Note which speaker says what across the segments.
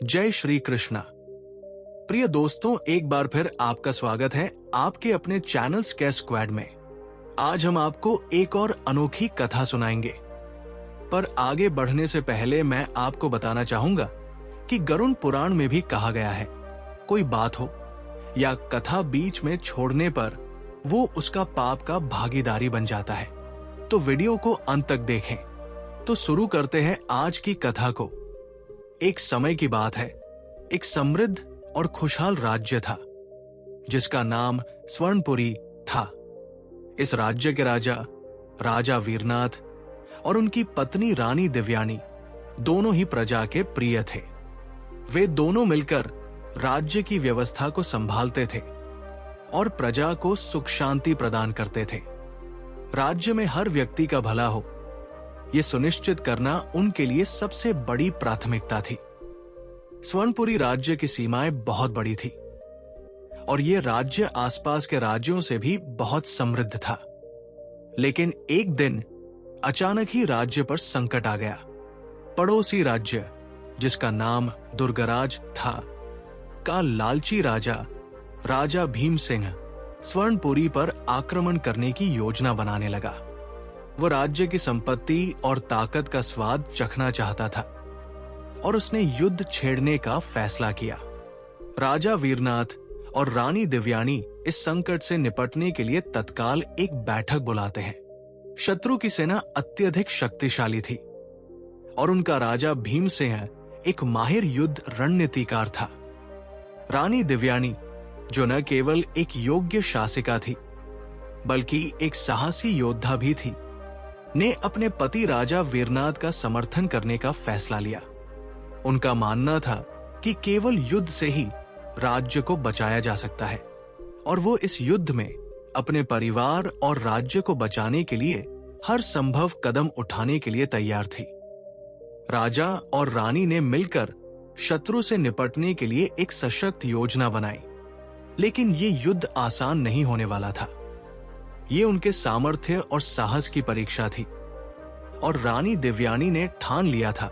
Speaker 1: जय श्री कृष्णा। प्रिय दोस्तों, एक बार फिर आपका स्वागत है आपके अपने चैनल स्केयर स्क्वाड में। आज हम आपको एक और अनोखी कथा सुनाएंगे, पर आगे बढ़ने से पहले मैं आपको बताना चाहूंगा कि गरुड़ पुराण में भी कहा गया है, कोई बात हो या कथा बीच में छोड़ने पर वो उसका पाप का भागीदारी बन जाता है। तो वीडियो को अंत तक देखें। तो शुरू करते हैं आज की कथा को। एक समय की बात है, एक समृद्ध और खुशहाल राज्य था जिसका नाम स्वर्णपुरी था। इस राज्य के राजा वीरनाथ और उनकी पत्नी रानी दिव्यानी दोनों ही प्रजा के प्रिय थे। वे दोनों मिलकर राज्य की व्यवस्था को संभालते थे और प्रजा को सुख शांति प्रदान करते थे। राज्य में हर व्यक्ति का भला हो, यह सुनिश्चित करना उनके लिए सबसे बड़ी प्राथमिकता थी। स्वर्णपुरी राज्य की सीमाएं बहुत बड़ी थी और यह राज्य आसपास के राज्यों से भी बहुत समृद्ध था। लेकिन एक दिन अचानक ही राज्य पर संकट आ गया। पड़ोसी राज्य, जिसका नाम दुर्गराज था, का लालची राजा भीमसिंह स्वर्णपुरी पर आक्रमण करने की योजना बनाने लगा। वो राज्य की संपत्ति और ताकत का स्वाद चखना चाहता था और उसने युद्ध छेड़ने का फैसला किया। राजा वीरनाथ और रानी दिव्यानी इस संकट से निपटने के लिए तत्काल एक बैठक बुलाते हैं। शत्रु की सेना अत्यधिक शक्तिशाली थी और उनका राजा भीमसिंह एक माहिर युद्ध रणनीतिकार था। रानी दिव्यानी, जो न केवल एक योग्य शासिका थी बल्कि एक साहसी योद्धा भी थी, ने अपने पति राजा वीरनाथ का समर्थन करने का फैसला लिया। उनका मानना था कि केवल युद्ध से ही राज्य को बचाया जा सकता है और वो इस युद्ध में अपने परिवार और राज्य को बचाने के लिए हर संभव कदम उठाने के लिए तैयार थी। राजा और रानी ने मिलकर शत्रु से निपटने के लिए एक सशक्त योजना बनाई, लेकिन ये युद्ध आसान नहीं होने वाला था। ये उनके सामर्थ्य और साहस की परीक्षा थी और रानी दिव्यानी ने ठान लिया था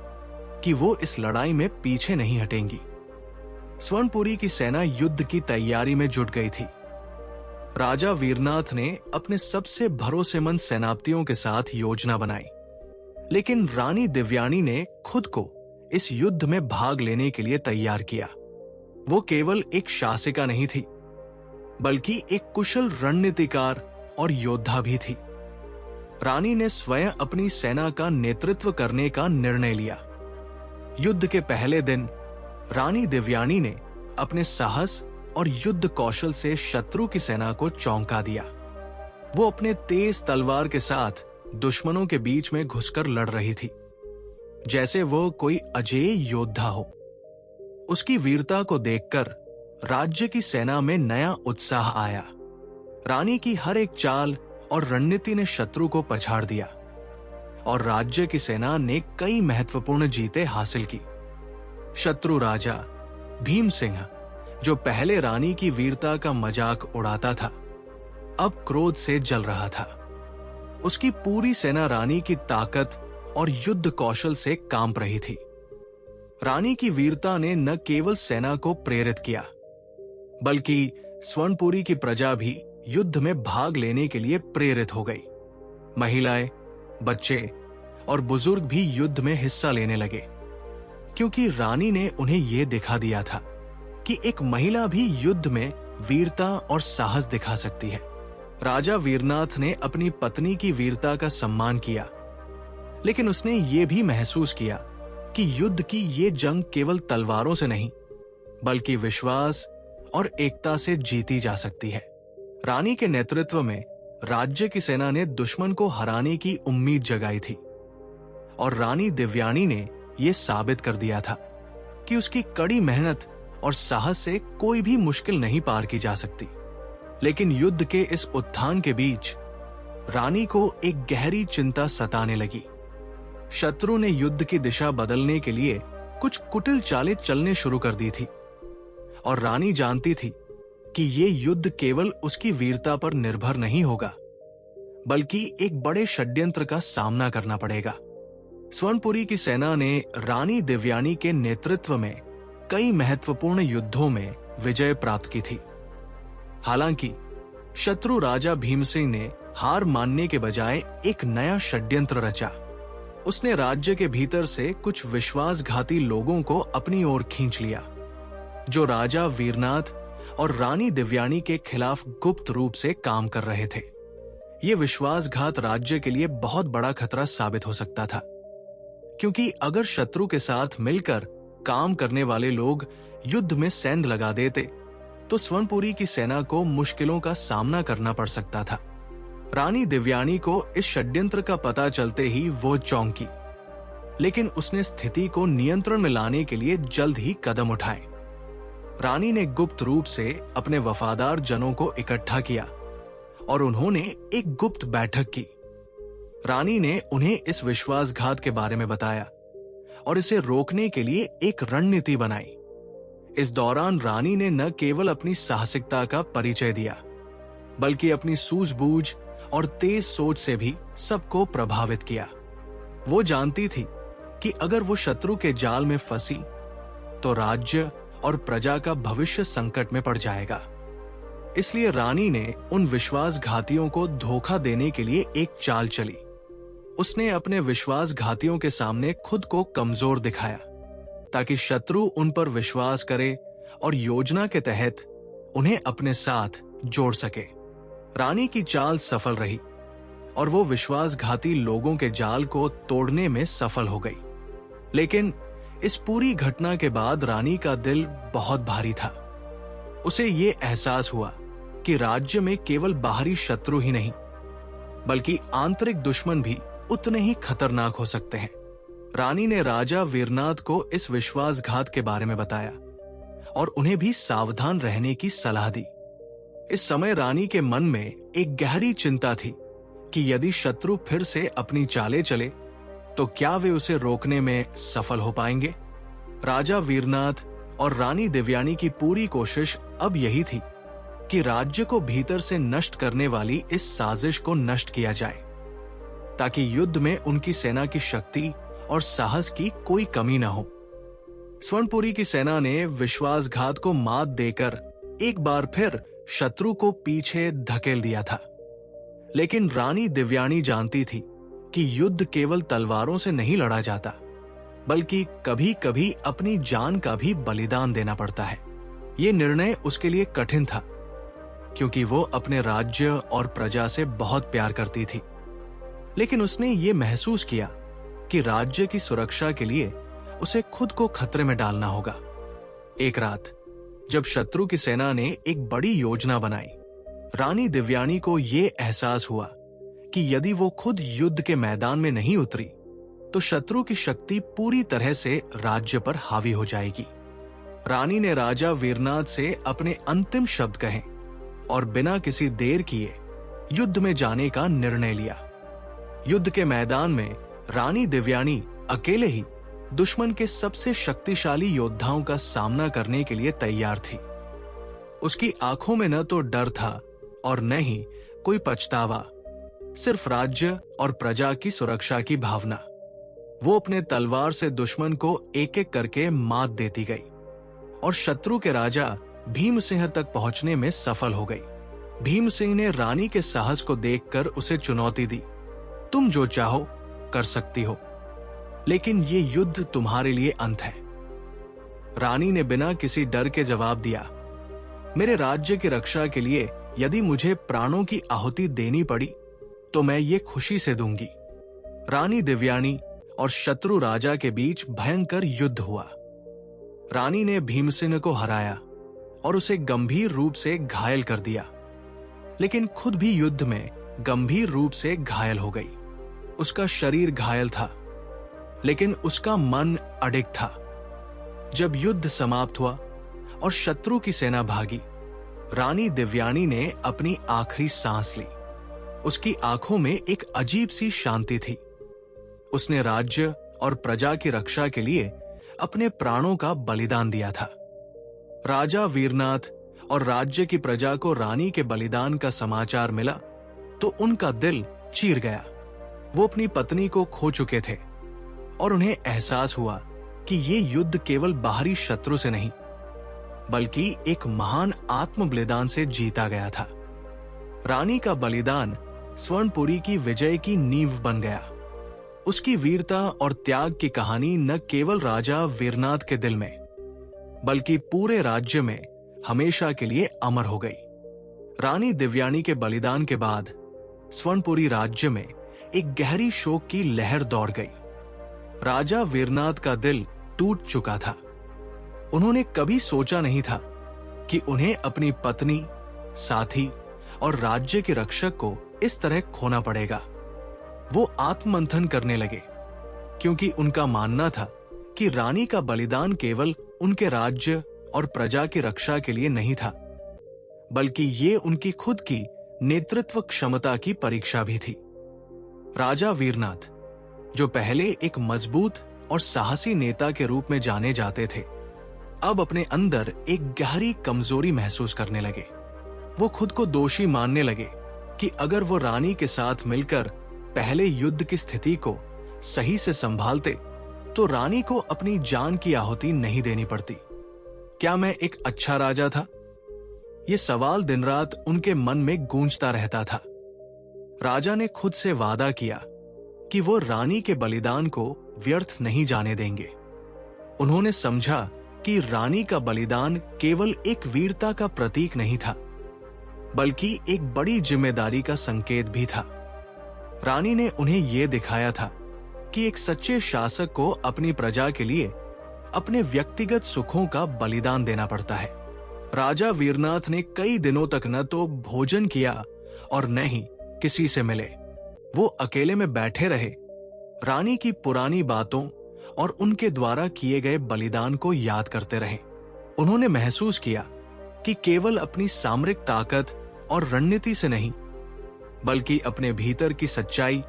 Speaker 1: कि वो इस लड़ाई में पीछे नहीं हटेंगी। स्वर्णपुरी की सेना युद्ध की तैयारी में जुट गई थी। राजा वीरनाथ ने अपने सबसे भरोसेमंद सेनापतियों के साथ योजना बनाई, लेकिन रानी दिव्यानी ने खुद को इस युद्ध में भाग लेने के लिए तैयार किया। वो केवल एक शासिका नहीं थी, बल्कि एक कुशल रणनीतिकार और योद्धा भी थी। रानी ने स्वयं अपनी सेना का नेतृत्व करने का निर्णय लिया। युद्ध के पहले दिन रानी दिव्यानी ने अपने साहस और युद्ध कौशल से शत्रु की सेना को चौंका दिया। वो अपने तेज तलवार के साथ दुश्मनों के बीच में घुसकर लड़ रही थी, जैसे वो कोई अजेय योद्धा हो। उसकी वीरता को देखकर राज्य की सेना में नया उत्साह आया। रानी की हर एक चाल और रणनीति ने शत्रु को पछाड़ दिया और राज्य की सेना ने कई महत्वपूर्ण जीतें हासिल की। शत्रु राजा भीमसिंह, जो पहले रानी की वीरता का मजाक उड़ाता था, अब क्रोध से जल रहा था। उसकी पूरी सेना रानी की ताकत और युद्ध कौशल से कांप रही थी। रानी की वीरता ने न केवल सेना को प्रेरित किया, बल्कि स्वर्णपुरी की प्रजा भी युद्ध में भाग लेने के लिए प्रेरित हो गई। महिलाएं, बच्चे और बुजुर्ग भी युद्ध में हिस्सा लेने लगे, क्योंकि रानी ने उन्हें यह दिखा दिया था कि एक महिला भी युद्ध में वीरता और साहस दिखा सकती है। राजा वीरनाथ ने अपनी पत्नी की वीरता का सम्मान किया, लेकिन उसने यह भी महसूस किया कि युद्ध की ये जंग केवल तलवारों से नहीं, बल्कि विश्वास और एकता से जीती जा सकती है। रानी के नेतृत्व में राज्य की सेना ने दुश्मन को हराने की उम्मीद जगाई थी और रानी दिव्यानी ने यह साबित कर दिया था कि उसकी कड़ी मेहनत और साहस से कोई भी मुश्किल नहीं पार की जा सकती। लेकिन युद्ध के इस उत्थान के बीच रानी को एक गहरी चिंता सताने लगी। शत्रु ने युद्ध की दिशा बदलने के लिए कुछ कुटिल चालें चलने शुरू कर दी थी और रानी जानती थी कि ये युद्ध केवल उसकी वीरता पर निर्भर नहीं होगा, बल्कि एक बड़े षड्यंत्र का सामना करना पड़ेगा। स्वर्णपुरी की सेना ने रानी दिव्यानी के नेतृत्व में कई महत्वपूर्ण युद्धों में विजय प्राप्त की थी। हालांकि शत्रु राजा भीमसेन ने हार मानने के बजाय एक नया षड्यंत्र रचा। उसने राज्य के भीतर से कुछ विश्वासघाती लोगों को अपनी ओर खींच लिया, जो राजा वीरनाथ और रानी दिव्यानी के खिलाफ गुप्त रूप से काम कर रहे थे। ये विश्वासघात राज्य के लिए बहुत बड़ा खतरा साबित हो सकता था, क्योंकि अगर शत्रु के साथ मिलकर काम करने वाले लोग युद्ध में सेंध लगा देते तो स्वर्णपुरी की सेना को मुश्किलों का सामना करना पड़ सकता था। रानी दिव्यानी को इस षड्यंत्र का पता चलते ही वो चौंकी, लेकिन उसने स्थिति को नियंत्रण में लाने के लिए जल्द ही कदम उठाए। रानी ने गुप्त रूप से अपने वफादार जनों को इकट्ठा किया और उन्होंने एक गुप्त बैठक की। रानी ने उन्हें इस विश्वासघात के बारे में बताया और इसे रोकने के लिए एक रणनीति बनाई। इस दौरान रानी ने न केवल अपनी साहसिकता का परिचय दिया, बल्कि अपनी सूझबूझ और तेज सोच से भी सबको प्रभावित किया। वो जानती थी कि अगर वो शत्रु के जाल में फंसी तो राज्य और प्रजा का भविष्य संकट में पड़ जाएगा। इसलिए रानी ने उन विश्वासघातियों को धोखा देने के लिए एक चाल चली। उसने अपने विश्वासघातियों के सामने खुद को कमजोर दिखाया ताकि शत्रु उन पर विश्वास करे और योजना के तहत उन्हें अपने साथ जोड़ सके। रानी की चाल सफल रही और वो विश्वासघाती लोगों के जाल को तोड़ने में सफल हो गई। लेकिन इस पूरी घटना के बाद रानी का दिल बहुत भारी था। उसे ये एहसास हुआ कि राज्य में केवल बाहरी शत्रु ही नहीं, बल्कि आंतरिक दुश्मन भी उतने ही खतरनाक हो सकते हैं। रानी ने राजा वीरनाथ को इस विश्वासघात के बारे में बताया और उन्हें भी सावधान रहने की सलाह दी। इस समय रानी के मन में एक गहरी चिंता थी कि यदि शत्रु फिर से अपनी चालें चले तो क्या वे उसे रोकने में सफल हो पाएंगे। राजा वीरनाथ और रानी दिव्यानी की पूरी कोशिश अब यही थी कि राज्य को भीतर से नष्ट करने वाली इस साजिश को नष्ट किया जाए, ताकि युद्ध में उनकी सेना की शक्ति और साहस की कोई कमी न हो। स्वर्णपुरी की सेना ने विश्वासघात को मात देकर एक बार फिर शत्रु को पीछे धकेल दिया था। लेकिन रानी दिव्यानी जानती थी कि युद्ध केवल तलवारों से नहीं लड़ा जाता, बल्कि कभी कभी अपनी जान का भी बलिदान देना पड़ता है। ये निर्णय उसके लिए कठिन था, क्योंकि वो अपने राज्य और प्रजा से बहुत प्यार करती थी। लेकिन उसने ये महसूस किया कि राज्य की सुरक्षा के लिए उसे खुद को खतरे में डालना होगा। एक रात जब शत्रु की सेना ने एक बड़ी योजना बनाई, रानी दिव्यानी को यह एहसास हुआ कि यदि वो खुद युद्ध के मैदान में नहीं उतरी तो शत्रु की शक्ति पूरी तरह से राज्य पर हावी हो जाएगी। रानी ने राजा वीरनाथ से अपने अंतिम शब्द कहे और बिना किसी देर किए युद्ध में जाने का निर्णय लिया। युद्ध के मैदान में रानी दिव्यानी अकेले ही दुश्मन के सबसे शक्तिशाली योद्धाओं का सामना करने के लिए तैयार थी। उसकी आंखों में न तो डर था और न ही कोई पछतावा, सिर्फ राज्य और प्रजा की सुरक्षा की भावना। वो अपने तलवार से दुश्मन को एक एक करके मात देती गई और शत्रु के राजा भीमसिंह तक पहुंचने में सफल हो गई। भीमसिंह ने रानी के साहस को देखकर उसे चुनौती दी, तुम जो चाहो कर सकती हो, लेकिन ये युद्ध तुम्हारे लिए अंत है। रानी ने बिना किसी डर के जवाब दिया, मेरे राज्य की रक्षा के लिए यदि मुझे प्राणों की आहुति देनी पड़ी तो मैं ये खुशी से दूंगी। रानी दिव्यानी और शत्रु राजा के बीच भयंकर युद्ध हुआ। रानी ने भीमसेन को हराया और उसे गंभीर रूप से घायल कर दिया, लेकिन खुद भी युद्ध में गंभीर रूप से घायल हो गई। उसका शरीर घायल था, लेकिन उसका मन अडिग था। जब युद्ध समाप्त हुआ और शत्रु की सेना भागी, रानी दिव्यानी ने अपनी आखिरी सांस ली। उसकी आंखों में एक अजीब सी शांति थी। उसने राज्य और प्रजा की रक्षा के लिए अपने प्राणों का बलिदान दिया था। राजा वीरनाथ और राज्य की प्रजा को रानी के बलिदान का समाचार मिला तो उनका दिल चीर गया। वो अपनी पत्नी को खो चुके थे और उन्हें एहसास हुआ कि ये युद्ध केवल बाहरी शत्रु से नहीं बल्कि एक महान आत्म बलिदान से जीता गया था। रानी का बलिदान स्वर्णपुरी की विजय की नींव बन गया। उसकी वीरता और त्याग की कहानी न केवल राजा वीरनाथ के दिल में बल्कि पूरे राज्य में हमेशा के लिए अमर हो गई। रानी दिव्यानी के बलिदान के बाद स्वर्णपुरी राज्य में एक गहरी शोक की लहर दौड़ गई। राजा वीरनाथ का दिल टूट चुका था। उन्होंने कभी सोचा नहीं था कि उन्हें अपनी पत्नी, साथी और राज्य के रक्षक को इस तरह खोना पड़ेगा। वो आत्ममंथन करने लगे क्योंकि उनका मानना था कि रानी का बलिदान केवल उनके राज्य और प्रजा की रक्षा के लिए नहीं था बल्कि ये उनकी खुद की नेतृत्व क्षमता की परीक्षा भी थी। राजा वीरनाथ, जो पहले एक मजबूत और साहसी नेता के रूप में जाने जाते थे, अब अपने अंदर एक गहरी कमजोरी महसूस करने लगे। वो खुद को दोषी मानने लगे कि अगर वो रानी के साथ मिलकर पहले युद्ध की स्थिति को सही से संभालते तो रानी को अपनी जान की आहुति नहीं देनी पड़ती। क्या मैं एक अच्छा राजा था? ये सवाल दिन रात उनके मन में गूंजता रहता था। राजा ने खुद से वादा किया कि वो रानी के बलिदान को व्यर्थ नहीं जाने देंगे। उन्होंने समझा कि रानी का बलिदान केवल एक वीरता का प्रतीक नहीं था बल्कि एक बड़ी जिम्मेदारी का संकेत भी था। रानी ने उन्हें यह दिखाया था कि एक सच्चे शासक को अपनी प्रजा के लिए अपने व्यक्तिगत सुखों का बलिदान देना पड़ता है। राजा वीरनाथ ने कई दिनों तक न तो भोजन किया और न ही किसी से मिले। वो अकेले में बैठे रहे, रानी की पुरानी बातों और उनके द्वारा किए गए बलिदान को याद करते रहे। उन्होंने महसूस किया कि केवल अपनी सामरिक ताकत और रणनीति से नहीं बल्कि अपने भीतर की सच्चाई,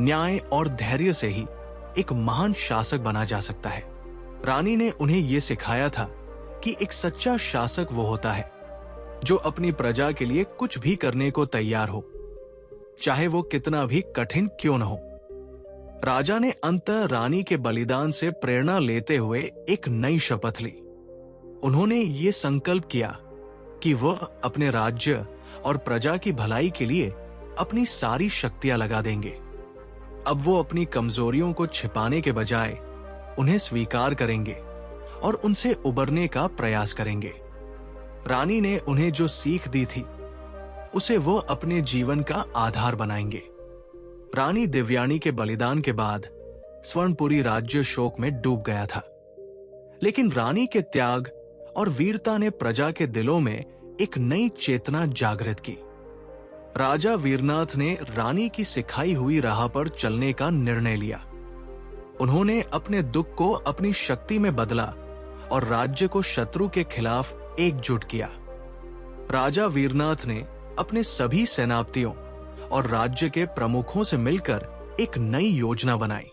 Speaker 1: न्याय और धैर्य से ही एक महान शासक बना जा सकता है। रानी ने उन्हें यह सिखाया था कि एक सच्चा शासक वो होता है जो अपनी प्रजा के लिए कुछ भी करने को तैयार हो, चाहे वो कितना भी कठिन क्यों न हो। राजा ने अंततः रानी के बलिदान से प्रेरणा लेते हुए एक नई शपथ ली। उन्होंने ये संकल्प किया कि वह अपने राज्य और प्रजा की भलाई के लिए अपनी सारी शक्तियां लगा देंगे। अब वो अपनी कमजोरियों को छिपाने के बजाय उन्हें स्वीकार करेंगे और उनसे उबरने का प्रयास करेंगे। रानी ने उन्हें जो सीख दी थी उसे वो अपने जीवन का आधार बनाएंगे। रानी दिव्यानी के बलिदान के बाद स्वर्णपुरी राज्य शोक में डूब गया था, लेकिन रानी के त्याग और वीरता ने प्रजा के दिलों में एक नई चेतना जागृत की। राजा वीरनाथ ने रानी की सिखाई हुई राह पर चलने का निर्णय लिया। उन्होंने अपने दुख को अपनी शक्ति में बदला और राज्य को शत्रु के खिलाफ एकजुट किया। राजा वीरनाथ ने अपने सभी सेनापतियों और राज्य के प्रमुखों से मिलकर एक नई योजना बनाई।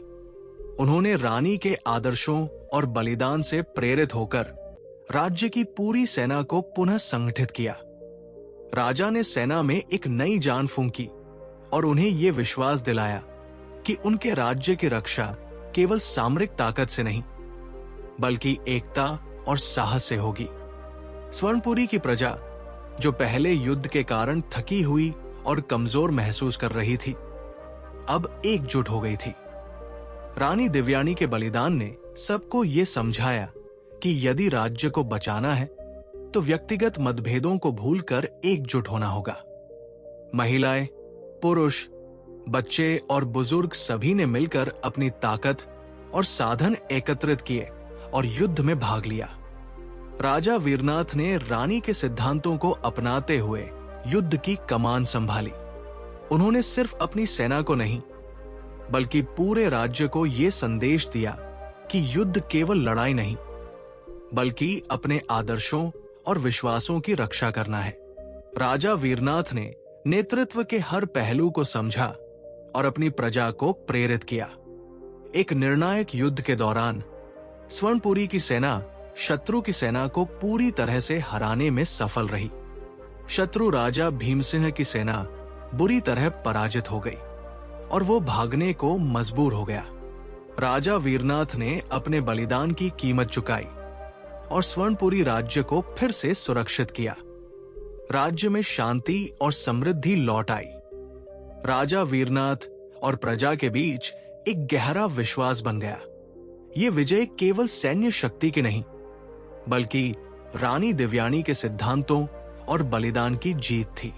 Speaker 1: उन्होंने रानी के आदर्शों और बलिदान से प्रेरित होकर राज्य की पूरी सेना को पुनः संगठित किया। राजा ने सेना में एक नई जान फूंकी और उन्हें यह विश्वास दिलाया कि उनके राज्य की रक्षा केवल सामरिक ताकत से नहीं बल्कि एकता और साहस से होगी। स्वर्णपुरी की प्रजा, जो पहले युद्ध के कारण थकी हुई और कमजोर महसूस कर रही थी, अब एकजुट हो गई थी। रानी दिव्यानी के बलिदान ने सबको ये समझाया कि यदि राज्य को बचाना है तो व्यक्तिगत मतभेदों को भूलकर एकजुट होना होगा। महिलाएं, पुरुष, बच्चे और बुजुर्ग सभी ने मिलकर अपनी ताकत और साधन एकत्रित किए और युद्ध में भाग लिया। राजा वीरनाथ ने रानी के सिद्धांतों को अपनाते हुए युद्ध की कमान संभाली। उन्होंने सिर्फ अपनी सेना को नहीं बल्कि पूरे राज्य को यह संदेश दिया कि युद्ध केवल लड़ाई नहीं बल्कि अपने आदर्शों और विश्वासों की रक्षा करना है। राजा वीरनाथ ने नेतृत्व के हर पहलू को समझा और अपनी प्रजा को प्रेरित किया। एक निर्णायक युद्ध के दौरान स्वर्णपुरी की सेना शत्रु की सेना को पूरी तरह से हराने में सफल रही। शत्रु राजा भीमसिंह की सेना बुरी तरह पराजित हो गई और वो भागने को मजबूर हो गया। राजा वीरनाथ ने अपने बलिदान की कीमत चुकाई और स्वर्णपुरी राज्य को फिर से सुरक्षित किया। राज्य में शांति और समृद्धि लौट आई। राजा वीरनाथ और प्रजा के बीच एक गहरा विश्वास बन गया। ये विजय केवल सैन्य शक्ति की नहीं, बल्कि रानी दिव्यानी के सिद्धांतों और बलिदान की जीत थी।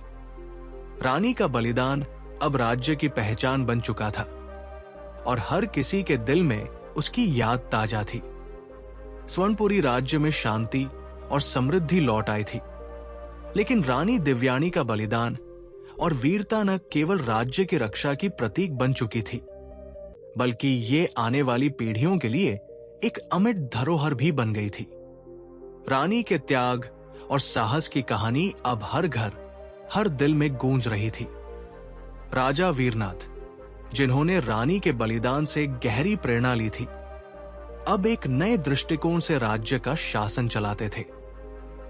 Speaker 1: रानी का बलिदान अब राज्य की पहचान बन चुका था और हर किसी के दिल में उसकी याद ताजा थी। स्वर्णपुरी राज्य में शांति और समृद्धि लौट आई थी, लेकिन रानी दिव्यानी का बलिदान और वीरता न केवल राज्य की रक्षा की प्रतीक बन चुकी थी, बल्कि ये आने वाली पीढ़ियों के लिए एक अमिट धरोहर भी बन गई थी। रानी के त्याग और साहस की कहानी अब हर घर, हर दिल में गूंज रही थी। राजा वीरनाथ, जिन्होंने रानी के बलिदान से गहरी प्रेरणा ली थी, अब एक नए दृष्टिकोण से राज्य का शासन चलाते थे।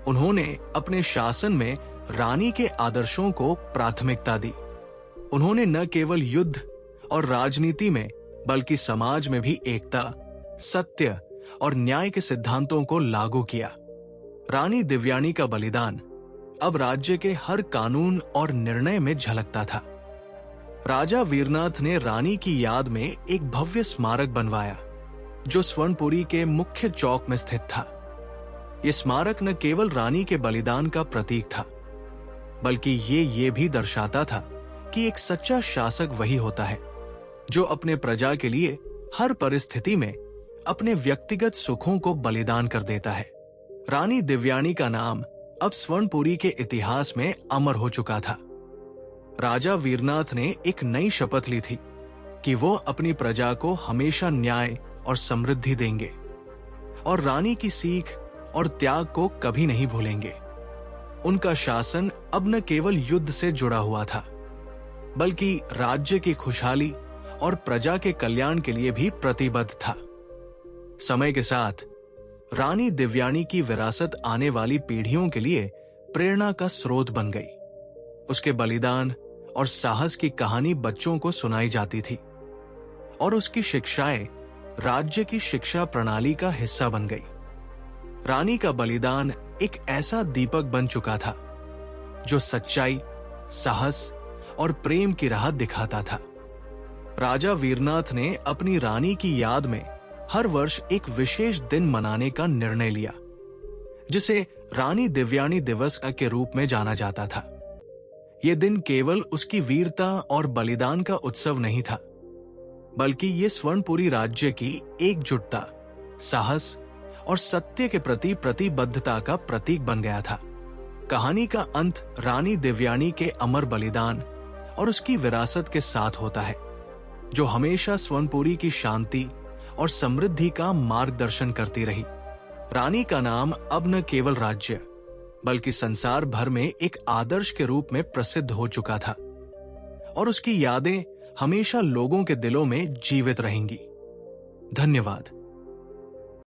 Speaker 1: उन्होंने अपने शासन में रानी के आदर्शों को प्राथमिकता दी। उन्होंने न केवल युद्ध और राजनीति में, बल्कि समाज में भी एकता, सत्य और न्याय के सिद्धांतों को लागू किया। रानी दिव्यानी का बलिदान अब राज्य के हर कानून और निर्णय में झलकता था। राजा वीरनाथ ने रानी की याद में एक भव्य स्मारक बनवाया, जो स्वर्णपुरी के मुख्य चौक में स्थित था। यह स्मारक न केवल रानी के बलिदान का प्रतीक था, बल्कि ये भी दर्शाता था कि एक सच्चा शासक वही होता है जो अपने प्रजा के लिए हर परिस्थिति में अपने व्यक्तिगत सुखों को बलिदान कर देता है। रानी दिव्यानी का नाम अब स्वर्णपुरी के इतिहास में अमर हो चुका था। राजा वीरनाथ ने एक नई शपथ ली थी कि वो अपनी प्रजा को हमेशा न्याय और समृद्धि देंगे और रानी की सीख और त्याग को कभी नहीं भूलेंगे। उनका शासन अब न केवल युद्ध से जुड़ा हुआ था, बल्कि राज्य की खुशहाली और प्रजा के कल्याण के लिए भी प्रतिबद्ध था। समय के साथ रानी दिव्यानी की विरासत आने वाली पीढ़ियों के लिए प्रेरणा का स्रोत बन गई। उसके बलिदान और साहस की कहानी बच्चों को सुनाई जाती थी और उसकी शिक्षाएं राज्य की शिक्षा प्रणाली का हिस्सा बन गई। रानी का बलिदान एक ऐसा दीपक बन चुका था जो सच्चाई, साहस और प्रेम की राह दिखाता था। राजा वीरनाथ ने अपनी रानी की याद में हर वर्ष एक विशेष दिन मनाने का निर्णय लिया, जिसे रानी दिव्यानी दिवस के रूप में जाना जाता था। यह दिन केवल उसकी वीरता और बलिदान का उत्सव नहीं था, बल्कि ये स्वर्णपुरी राज्य की एकजुटता, साहस और सत्य के प्रति प्रतिबद्धता का प्रतीक बन गया था। कहानी का अंत रानी दिव्यानी के अमर बलिदान और उसकी विरासत के साथ होता है, जो हमेशा स्वर्णपुरी की शांति और समृद्धि का मार्गदर्शन करती रही। रानी का नाम अब न केवल राज्य, बल्कि संसार भर में एक आदर्श के रूप में प्रसिद्ध हो चुका था और उसकी यादें हमेशा लोगों के दिलों में जीवित रहेंगी। धन्यवाद।